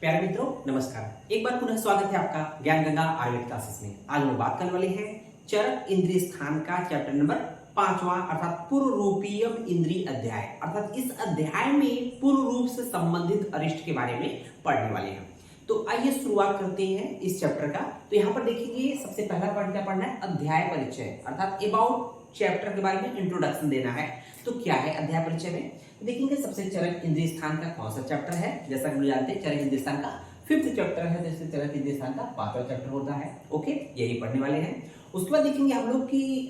प्यारे मित्रों नमस्कार। एक बार पुनः स्वागत है आपका ज्ञान गंगा आयुर्वेद क्लासेस में। आज हम बात करने वाले हैं चरक इंद्रिय स्थान का चैप्टर नंबर 5वां अर्थात पूर्व रूपीयम इंद्रिय अध्याय। अर्थात इस अध्याय में पूर्व रूप से संबंधित अरिष्ट के बारे में पढ़ने वाले हैं। तो आइए शुरुआत करते हैं इस चैप्टर का। तो यहाँ पर देखेंगे सबसे पहला पॉइंट क्या पढ़ना है, अध्याय परिचय अर्थात अबाउट चैप्टर के बारे में इंट्रोडक्शन देना है। तो क्या है अध्याय परिचय में देखेंगे सबसे चरक इंद्रिय स्थान का कौन सा चैप्टर है। जैसा कि हम जानते हैं चरक इंद्रिय स्थान का 5th चैप्टर है, जैसे चरक इंद्रिय स्थान का 5वां चैप्टर होता है। ओके, यही पढ़ने वाले हैं। उसके बाद देखेंगे हम लोग की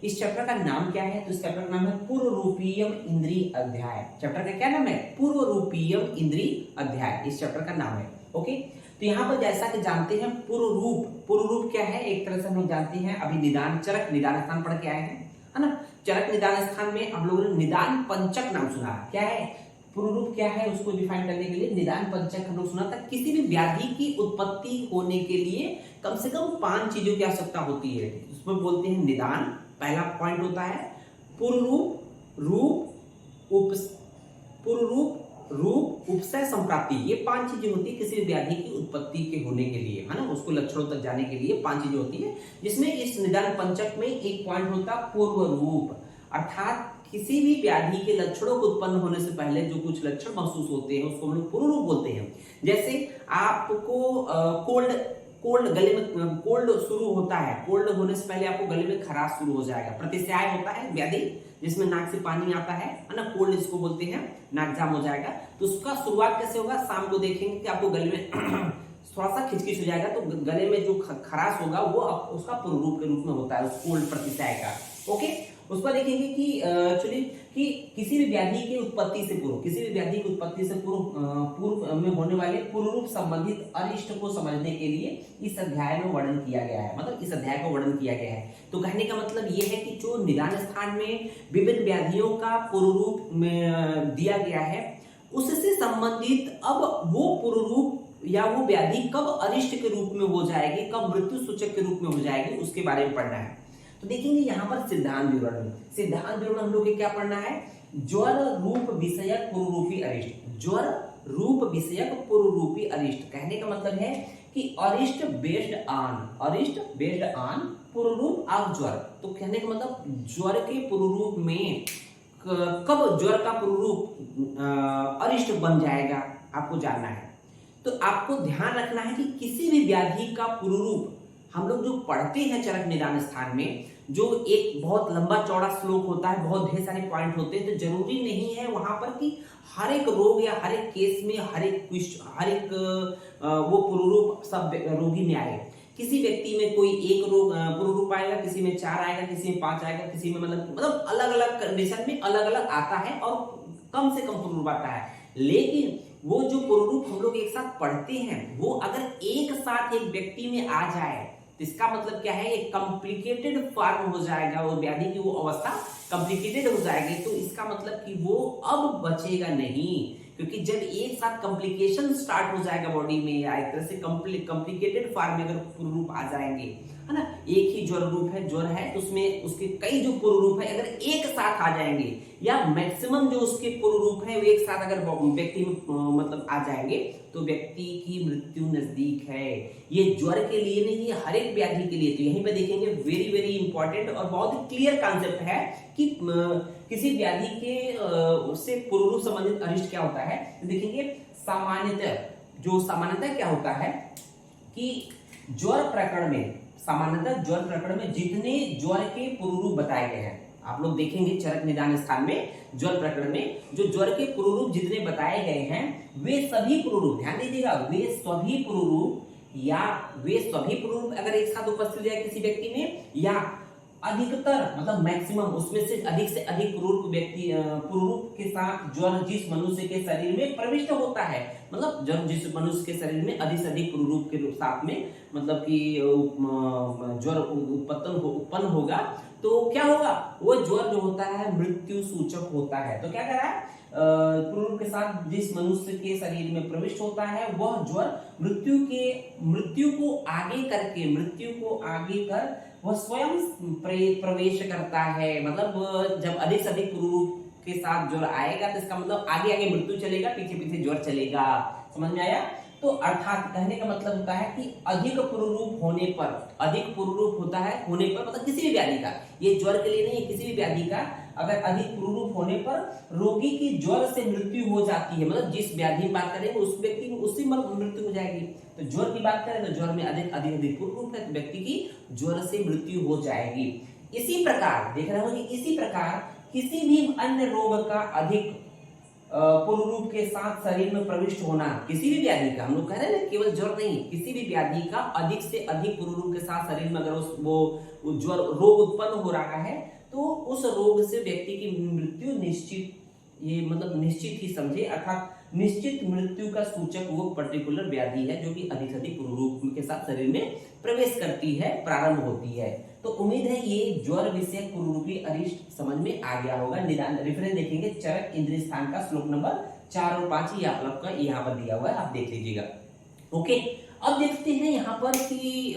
इस चैप्टर का नाम क्या है। तो इस चैप्टर का नाम है पूर्व रूपीयम इंद्रिय अध्याय। चैप्टर का क्या नाम है, पूर्व रूपीयम इंद्रिय अध्याय इस चैप्टर का नाम है। ओके, तो यहाँ पर जैसा कि जानते हैं पूर्व रूप क्या है, एक तरह से हम लोग जानते हैं अभी निदान चरक निदान स्थान पढ़ के आए हैं, है ना। चरक निदान स्थान में हम लोगों ने निदान पंचक नाम सुना। क्या है पूर्व रूप, क्या है उसको डिफाइन करने के लिए निदान पंचक हम लोग सुना था। किसी भी व्याधि की उत्पत्ति होने के लिए कम से कम 5 चीजों की आवश्यकता होती है, उसमें बोलते हैं निदान। पहला पॉइंट होता है पूर्व रूप उपसय संप्राप्ति। ये 5 चीजें होती है किसी भी व्याधि की उत्पत्ति के होने के लिए, है ना, उसको लक्षणों तक जाने के लिए 5 चीजें होती है, जिसमें इस निदान पंचक में एक पॉइंट होता है पूर्व रूप। अर्थात किसी भी व्याधि के लक्षणों को उत्पन्न होने से पहले जो कुछ लक्षण महसूस होते हैं उसको हम लोग पूर्व रूप बोलते हैं। जैसे आपको कोल्ड गले में कोल्ड शुरू होता है, कोल्ड होने से पहले आपको गले में खराश शुरू हो जाएगा। प्रतिस्याय होता है व्याधि जिसमें नाक से पानी आता है ना, कोल्ड इसको बोलते हैं, नाक जाम हो जाएगा। तो उसका शुरुआत कैसे होगा, शाम को देखेंगे कि आपको गले में थोड़ा सा खिचखिच हो जाएगा, तो गले में जो खराश होगा वो उसका पूर्व रूप के रूप में होता है, उस कोल्ड प्रतिस्याय का। ओके, उस पर देखेंगे कि एक्चुअली कि किसी भी व्याधि की उत्पत्ति से पूर्व में होने वाले पूर्व रूप संबंधित अरिष्ट को समझने के लिए इस अध्याय में वर्णन किया गया है, मतलब इस अध्याय को वर्णन किया गया है। तो कहने का मतलब ये है कि जो निदान स्थान में विभिन्न व्याधियों का पूर्व रूप में दिया गया है, उससे संबंधित अब वो पूर्व रूप या वो व्याधि कब अरिष्ट के रूप में हो जाएगी, कब मृत्यु सूचक के रूप में हो जाएगी, उसके बारे में पढ़ना है। तो देखेंगे यहाँ पर सिद्धांत विवरण हम लोग को क्या पढ़ना है, ज्वर रूप विषयक पूर्व रूपी अरिष्ट। ज्वर रूप विषयक पूर्व रूपी अरिष्ट कहने का मतलब है कि अरिष्ट बेस्ड ऑन पूर्व रूप ऑफ ज्वर। तो कहने का मतलब ज्वर के पूर्व रूप में कब ज्वर का पूर्व रूप अरिष्ट बन जाएगा आपको जानना है। तो आपको ध्यान रखना है कि किसी भी व्याधि का पूर्व रूप हम लोग जो पढ़ते हैं चरक निदान स्थान में, जो एक बहुत लंबा चौड़ा श्लोक होता है, बहुत ढेर सारे पॉइंट होते हैं, तो जरूरी नहीं है वहां पर कि हर एक रोग या हर एक केस में हर एक वो पूर्व रूप सब रोगी में आए। किसी व्यक्ति में कोई एक रोग पूर्व रूप आएगा, किसी में 4 आएगा, किसी में 5 आएगा, किसी में मतलब अलग अलग कंडीशन में अलग अलग आता है और कम से कम पूर्व रूप आता है। लेकिन वो जो पूर्व रूप हम लोग एक साथ पढ़ते हैं वो अगर एक साथ एक व्यक्ति में आ जाए तो इसका मतलब क्या है, एक कॉम्प्लिकेटेड फॉर्म हो जाएगा, वो व्याधि की वो अवस्था कॉम्प्लिकेटेड हो जाएगी। तो इसका मतलब कि वो अब बचेगा नहीं, क्योंकि जब एक साथ कॉम्प्लिकेशन स्टार्ट हो जाएगा बॉडी में या एक तरह से कॉम्प्लिकेटेड फॉर्म में अगर पूर्व रूप आ जाएंगे, है ना, एक ही ज्वर है तो उसमें उसके कई जो पूर्व रूप है अगर एक साथ आ जाएंगे या मैक्सिमम जो उसके पूर्व रूप है वो एक साथ अगर व्यक्ति में मतलब आ जाएंगे तो व्यक्ति की मृत्यु नजदीक है। ये ज्वर के लिए नहीं है, हर एक व्याधि के लिए। तो यहीं पे देखेंगे वेरी वेरी इंपॉर्टेंट और बहुत ही क्लियर कॉन्सेप्ट है कि किसी व्याधि के उससे पूर्व रूप संबंधित अरिष्ट क्या होता है। तो देखेंगे सामान्यतः क्या होता है कि ज्वर प्रकरण में जितने ज्वर के पूर्व रूप बताए गए हैं, आप लोग देखेंगे चरक निदान स्थान में ज्वर प्रकरण में जो ज्वर के पूर्व रूप जितने बताए गए हैं वे सभी पूर्व रूप, ध्यान दीजिएगा, वे सभी पूर्व रूप अगर एक साथ उपस्थित हो जाए किसी व्यक्ति में या अधिकतर मतलब मैक्सिमम उसमें से अधिक पूर्व रूप के साथ ज्वर जिस मनुष्य के शरीर में प्रविष्ट होता है, मतलब ज्वर जिस मनुष्य के शरीर में अधिक से अधिक पूर्व रूप के साथ में मतलब कि ज्वर उत्पन्न होगा तो क्या होगा, वो ज्वर जो होता है मृत्यु सूचक होता है। तो क्या कह रहा है, पूर्व के साथ जिस मनुष्य के शरीर में प्रविष्ट होता है वह ज्वर मृत्यु को आगे कर वह स्वयं प्रवेश करता है। मतलब जब अधिक से अधिक पूर्व के साथ ज्वर आएगा तो इसका मतलब आगे आगे मृत्यु चलेगा, पीछे पीछे ज्वर चलेगा। समझ में आया? तो अर्थात कहने का मतलब होता है कि अधिक पुरुरूप होने पर, अधिक पुरुरूप होता है होने पर मतलब किसी भी व्याधि का, ये ज्वर के लिए नहीं है, किसी भी व्याधि का अगर अधिक पुरुरूप होने पर रोगी की ज्वर से मृत्यु हो जाती है, मतलब जिस व्याधि की बात करेंगे उस व्यक्ति की उसी मृत्यु हो जाएगी। तो ज्वर की बात करें तो ज्वर में अधिक पुरुरूप है तो व्यक्ति की ज्वर से मृत्यु हो जाएगी। इसी प्रकार देख रहे हो कि इसी प्रकार किसी भी अन्य रोग का अधिक पुरुरूप के साथ शरीर में प्रविष्ट होना, किसी भी व्याधि का, हम लोग कह रहे हैं ना केवल ज्वर नहीं, किसी भी व्याधि का अधिक से अधिक पुरुरूप के साथ शरीर में अगर वो ज्वर रोग उत्पन्न हो रहा है तो उस रोग से व्यक्ति की मृत्यु निश्चित, ये मतलब निश्चित ही समझे, अर्थात निश्चित मृत्यु का सूचक वो पर्टिकुलर व्याधि है जो कि अधिक से अधिक पुरुरूप के साथ शरीर में प्रवेश करती है, प्रारंभ होती है। तो उम्मीद है ये ज्वर विषयक पुरुरूपी अरिष्ट समझ में आ गया होगा। निदान रेफरेंस देखेंगे चरक इंद्रिय स्थान का श्लोक नंबर 4 और 5 ये आप लोग का यहाँ पर दिया हुआ है, आप देख लीजिएगा। ओके, अब देखते हैं यहाँ पर कि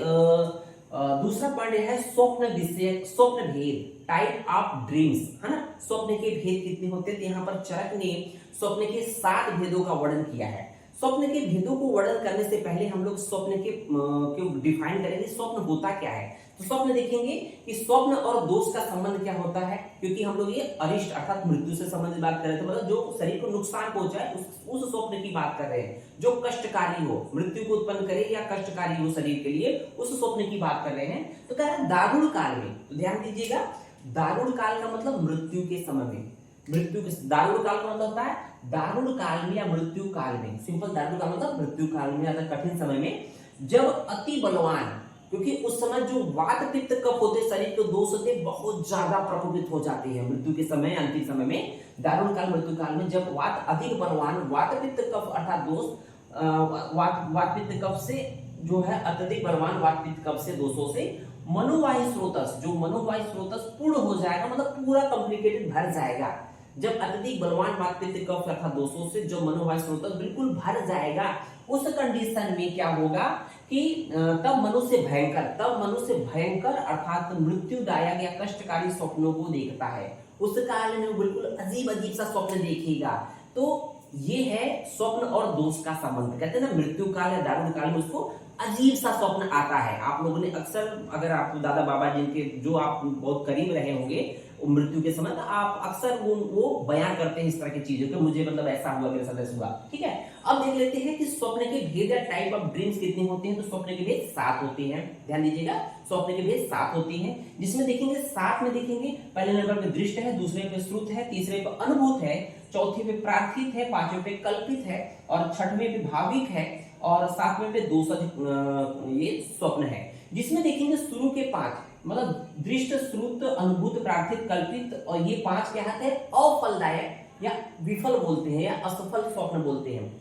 दूसरा पॉइंट है स्वप्न विषय, स्वप्न भेद, टाइप ऑफ ड्रीम्स, है ना। स्वप्न के भेद कितने होते हैं? यहाँ पर चरक ने स्वप्न के 7 भेदों का वर्णन किया है। स्वप्न के भेदों को वर्णन करने से पहले हम लोग स्वप्न के डिफाइन करेंगे, स्वप्न होता क्या है। तो स्वप्न देखेंगे कि स्वप्न और दोष का संबंध क्या होता है, क्योंकि हम लोग ये अरिष्ट अर्थात मृत्यु से संबंधित बात कर रहे थे, मतलब जो शरीर को नुकसान पहुंचाए उस स्वप्न की बात कर रहे हैं, जो कष्टकारी हो, मृत्यु को उत्पन्न करे या कष्टकारी हो शरीर के लिए, उस स्वप्न की बात कर रहे हैं। तो कह रहे हैं दारुण काल में, तो ध्यान दीजिएगा, दारुण काल का मतलब मृत्यु के समय में, मृत्यु के दारुण काल का मतलब होता है दारुण काल में या मृत्यु काल में, सिंपल दारुण काल मतलब मृत्यु काल में या कठिन समय में, जब अति बलवान, क्योंकि उस समय जो वात पित्त कफ होते शरीर के दोष होते बहुत ज्यादा प्रकोपित हो जाते हैं मृत्यु के समय, अंतिम समय में, दारुण काल मृत्यु काल में जब वात अधिक बलवान, वात पित्त कफ अर्थात दोष वात पित्त कफ से जो है अत्यधिक बलवान वात पित्त कफ से दोषों से मनोवायु स्रोतस, जो मनोवायु स्रोतस पूर्ण हो जाएगा, मतलब पूरा कॉम्प्लिकेटेड भर जाएगा। जब अत्यधिक बलवान वात पित्त कफ अर्थात दोषों से जो मनोवायु स्रोतस बिल्कुल भर जाएगा, उस कंडीशन में क्या होगा कि तब मनुष्य भयंकर अर्थात मृत्युदायक या कष्टकारी स्वप्नों को देखता है। उस काल में बिल्कुल अजीब अजीब सा स्वप्न देखेगा। तो ये है स्वप्न और दोष का संबंध, कहते हैं ना मृत्यु काल या दारुण काल में उसको अजीब सा स्वप्न आता है। आप लोगों ने अक्सर, अगर आप दादा बाबा जिनके जो आप बहुत करीब रहे होंगे मृत्यु के समय, तो आप अक्सर वो बयान करते हैं इस तरह की चीजों के, मुझे मतलब ऐसा हुआ, मेरे साथ ऐसा हुआ। ठीक है, अब देख लेते हैं कि स्वप्न के भेद या टाइप ऑफ ड्रीम्स कितने होते हैं। तो स्वप्न के भेद 7 होते हैं, ध्यान दीजिएगा, स्वप्न के भेद 7 होते हैं, जिसमें देखेंगे 7 में देखेंगे पहले नंबर पे दृष्ट है, दूसरे पे श्रुत है, तीसरे पे अनुभूत है, चौथे पे प्रार्थित है, पांचवें पे कल्पित है और छठवें पे भाविक है और 7वें पे दोषज ये स्वप्न है। जिसमें देखेंगे शुरू के 5 मतलब दृष्ट, श्रुत, अनुभूत, प्रार्थित, कल्पित और ये 5 क्या है अफलदायक या विफल बोलते हैं या असफल स्वप्न बोलते हैं।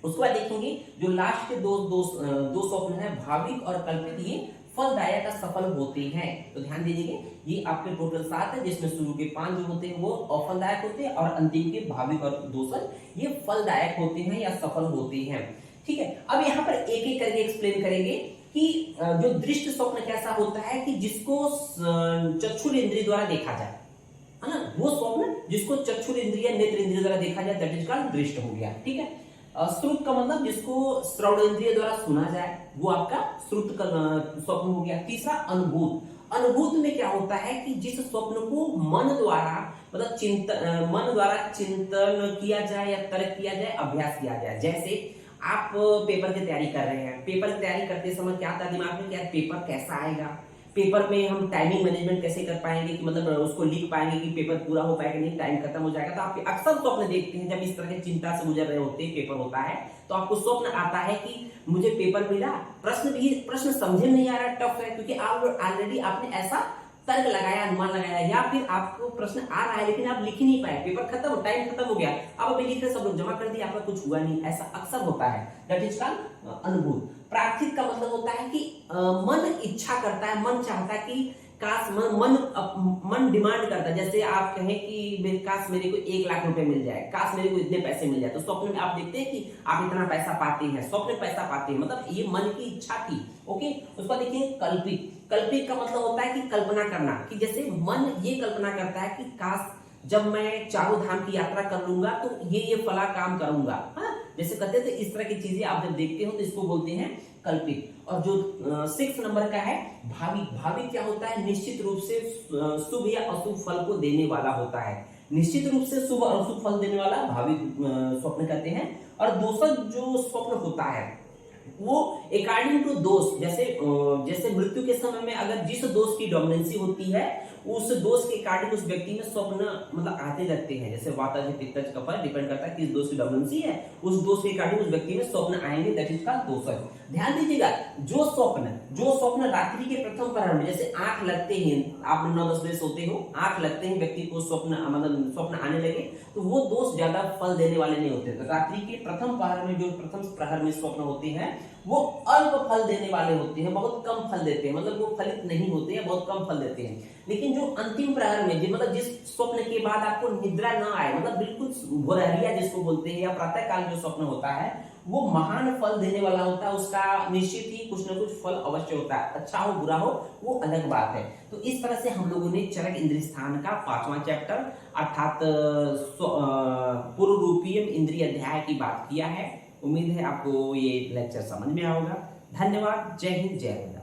उसके बाद देखेंगे जो लास्ट के दो स्वप्न है भाविक और कल्पित, ये फलदायक या सफल होते हैं। तो ध्यान दीजिए ये आपके टोटल 7 है, जिसमें शुरू के 5 जो होते हैं वो अफलदायक होते हैं और अंतिम के भाविक और दोषज ये फलदायक होते हैं या सफल होते हैं। ठीक है, अब यहाँ पर एक एक करके एक्सप्लेन करेंगे कि जो दृष्ट स्वप्न कैसा होता है कि जिसको चक्षुर इंद्रिय द्वारा देखा जाए, है ना, वो स्वप्न जिसको चक्षुर इंद्रिय नेत्र इंद्रिय द्वारा देखा जाए, दैट इज कॉल्ड दृष्ट हो गया। ठीक है, श्रुत का मतलब जिसको श्रवण इंद्रिय द्वारा सुना जाए, वो आपका श्रुत का स्वप्न हो गया। तीसरा अनुभूत, अनुभूत में क्या होता है कि जिस स्वप्न को मन द्वारा मतलब मन द्वारा चिंतन किया जाए या तर्क किया जाए, अभ्यास किया जाए। जैसे आप पेपर की तैयारी कर रहे हैं, पेपर की तैयारी करते समय क्या आता है दिमाग में, क्या पेपर कैसा आएगा, पेपर में हम टाइमिंग मैनेजमेंट कैसे कर पाएंगे कि मतलब उसको लिख पाएंगे कि पेपर पूरा हो पाएगा नहीं, टाइम खत्म हो जाएगा। तो आप अक्सर स्वप्न देखते हैं जब इस तरह की चिंता से गुजर रहे होते हैं, पेपर होता है तो आपको स्वप्न आता है कि मुझे पेपर मिला, प्रश्न समझे नहीं आ रहा, टफ है, क्योंकि आप ऑलरेडी आपने ऐसा तर्क लगाया, अनुमान लगाया, या फिर आपको प्रश्न आ रहा है लेकिन आप लिख नहीं पाए, पेपर खत्म, टाइम खत्म हो गया, आप अभी लिख रहे, सब लोग जमा कर दिए, आपका कुछ हुआ नहीं, ऐसा अक्सर होता है। दैट इज कॉल्ड अनुभूत। प्रार्थिक का मतलब होता है कि मन इच्छा करता है, मन चाहता है कि काश मन डिमांड करता है। जैसे आप कहें कि काश मेरे को 1 लाख रुपए मिल जाए, काश मेरे को इतने पैसे मिल जाए, तो स्वप्न में आप देखते हैं कि आप इतना पैसा पाते हैं, स्वप्न में पैसा पाते हैं, मतलब ये मन की इच्छा थी। ओके, उसको देखिए कल्पित, कल्पित का मतलब होता है कि कल्पना करना, कि जैसे मन ये कल्पना करता है कि काश जब मैं चारों धाम की यात्रा कर लूंगा तो ये फला काम करूंगा, हाँ? जैसे कहते थे इस तरह की चीजें आप जब देखते हो तो इसको बोलते हैं कल्पित। और जो 6 नंबर का है भाविक, भाविक क्या होता है, निश्चित रूप से शुभ या अशुभ फल को देने वाला होता है, निश्चित रूप से शुभ और अशुभ फल देने वाला भाविक स्वप्न कहते हैं। और दूसरा जो स्वप्न होता है वो अकॉर्डिंग टू दोष, जैसे मृत्यु के समय में अगर जिस दोष की डोमिनेंसी होती है उस दोष के अकॉर्डिंग उस व्यक्ति में स्वप्न मतलब आते रहते हैं। जैसे वातज पित्तज कफा डिपेंड करता है किस दोष की डोमिनेंसी है, उस दोष के अकॉर्डिंग उस व्यक्ति में स्वप्न आएंगे, दैट इज का दोष। ध्यान दीजिएगा, जो स्वप्न रात्रि के प्रथम प्रहर में, जैसे आंख लगते ही आप 9-10 बजे सोते हो, आंख लगते ही व्यक्ति को स्वप्न आने लगे, तो वो दोष ज्यादा फल देने वाले नहीं होते। तो रात्रि के प्रथम प्रहर में, जो प्रथम प्रहर में स्वप्न होते हैं वो अल्प फल देने वाले होते हैं, बहुत कम फल देते हैं, मतलब वो फलित नहीं होते हैं, बहुत कम फल देते हैं। लेकिन जो अंतिम प्रहर में, मतलब जिस स्वप्न के बाद आपको निद्रा न आए, मतलब बिल्कुल भोरहरिया जिसको बोलते हैं, या प्रातः काल जो स्वप्न होता है वो महान फल देने वाला होता है, उसका निश्चित ही कुछ न कुछ फल अवश्य होता है, अच्छा हो बुरा हो वो अलग बात है। तो इस तरह से हम लोगों ने चरक इंद्रिय स्थान का 5वां चैप्टर अर्थात पूर्व रूपीय इंद्रिय अध्याय की बात किया है। उम्मीद है आपको ये लेक्चर समझ में आएगा। धन्यवाद। जय हिंद, जय हिंद।